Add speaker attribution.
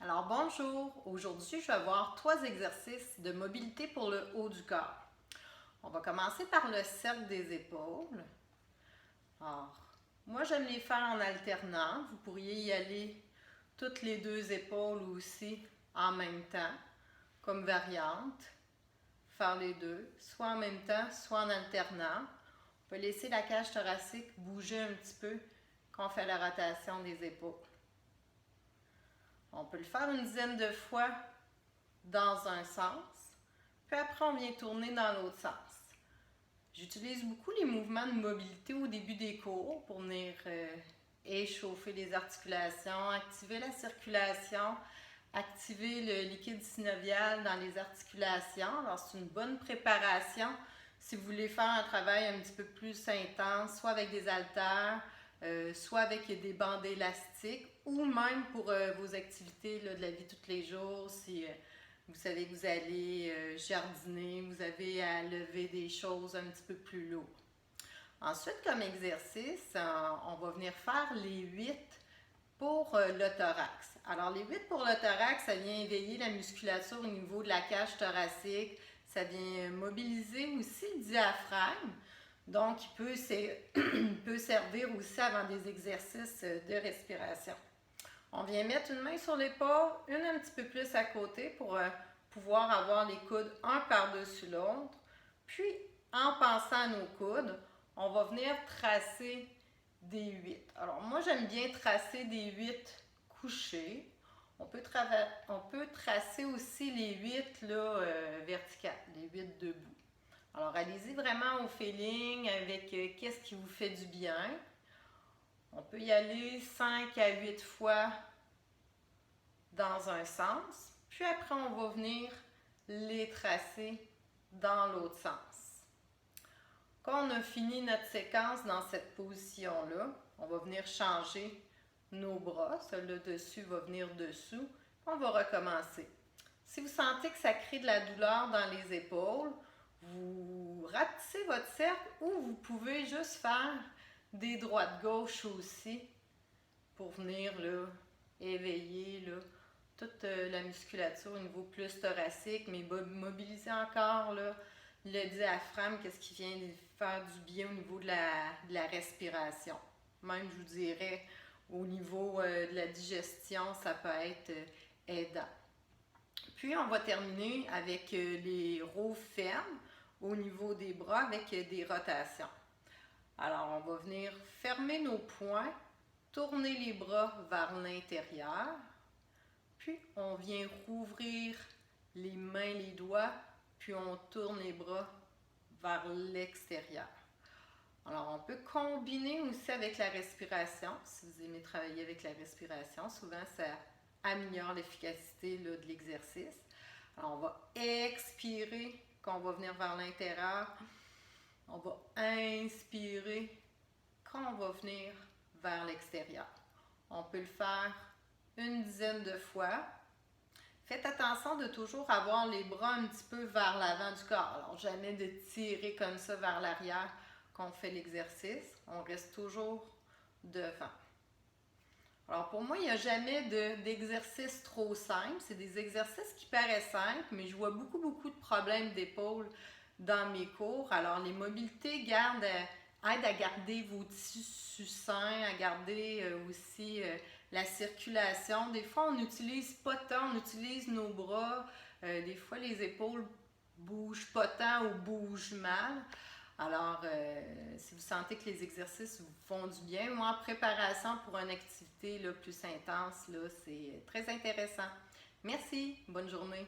Speaker 1: Alors bonjour, aujourd'hui je vais voir 3 exercices de mobilité pour le haut du corps. On va commencer par le cercle des épaules. Alors, moi j'aime les faire en alternant, vous pourriez y aller toutes les 2 épaules aussi en même temps, comme variante, faire les deux, soit en même temps, soit en alternant. On peut laisser la cage thoracique bouger un petit peu quand on fait la rotation des épaules. On peut le faire une dizaine de fois dans un sens, puis après on vient tourner dans l'autre sens. J'utilise beaucoup les mouvements de mobilité au début des cours pour venir échauffer les articulations, activer la circulation, activer le liquide synovial dans les articulations. Alors c'est une bonne préparation si vous voulez faire un travail un petit peu plus intense, soit avec des haltères, soit avec des bandes élastiques, ou même pour vos activités là, de la vie de tous les jours, si vous savez que vous allez jardiner, vous avez à lever des choses un petit peu plus lourdes. Ensuite, comme exercice, on va venir faire les 8 pour le thorax. Alors, les 8 pour le thorax, ça vient éveiller la musculature au niveau de la cage thoracique, ça vient mobiliser aussi le diaphragme. Donc, il peut servir aussi avant des exercices de respiration. On vient mettre une main sur l'épaule, une un petit peu plus à côté pour pouvoir avoir les coudes un par-dessus l'autre. Puis, en pensant à nos coudes, on va venir tracer des 8. Alors, moi, j'aime bien tracer des 8 couchés. On peut tracer aussi les 8 là, verticales, les 8 debout. Alors, allez-y vraiment au feeling avec qu'est-ce qui vous fait du bien. On peut y aller 5 à 8 fois dans un sens, puis après on va venir les tracer dans l'autre sens. Quand on a fini notre séquence dans cette position-là, on va venir changer nos bras. Celui dessus va venir dessous, puis on va recommencer. Si vous sentez que ça crée de la douleur dans les épaules, vous rapetissez votre cercle ou vous pouvez juste faire des droites-gauche aussi pour venir là, éveiller là, toute la musculature au niveau plus thoracique, mais mobiliser encore là, le diaphragme, qu'est-ce qui vient faire du bien au niveau de la respiration. Même, je vous dirais, au niveau de la digestion, ça peut être aidant. Puis, on va terminer avec les roues fermes au niveau des bras avec des rotations. Alors, on va venir fermer nos poings, tourner les bras vers l'intérieur, puis on vient rouvrir les mains, les doigts, puis on tourne les bras vers l'extérieur. Alors, on peut combiner aussi avec la respiration, si vous aimez travailler avec la respiration. Souvent, ça améliore l'efficacité de l'exercice. Alors, on va expirer quand on va venir vers l'intérieur. On va inspirer quand on va venir vers l'extérieur. On peut le faire une dizaine de fois. Faites attention de toujours avoir les bras un petit peu vers l'avant du corps. Alors, jamais de tirer comme ça vers l'arrière quand on fait l'exercice. On reste toujours devant. Alors, pour moi, il n'y a jamais d'exercice trop simple. C'est des exercices qui paraissent simples, mais je vois beaucoup de problèmes d'épaule dans mes cours. Alors, les mobilités aident à garder vos tissus sains, à garder aussi la circulation. Des fois, on n'utilise pas tant, on utilise nos bras. Des fois, les épaules bougent pas tant ou bougent mal. Alors, si vous sentez que les exercices vous font du bien, moi, en préparation pour une activité là, plus intense, là, c'est très intéressant. Merci, bonne journée.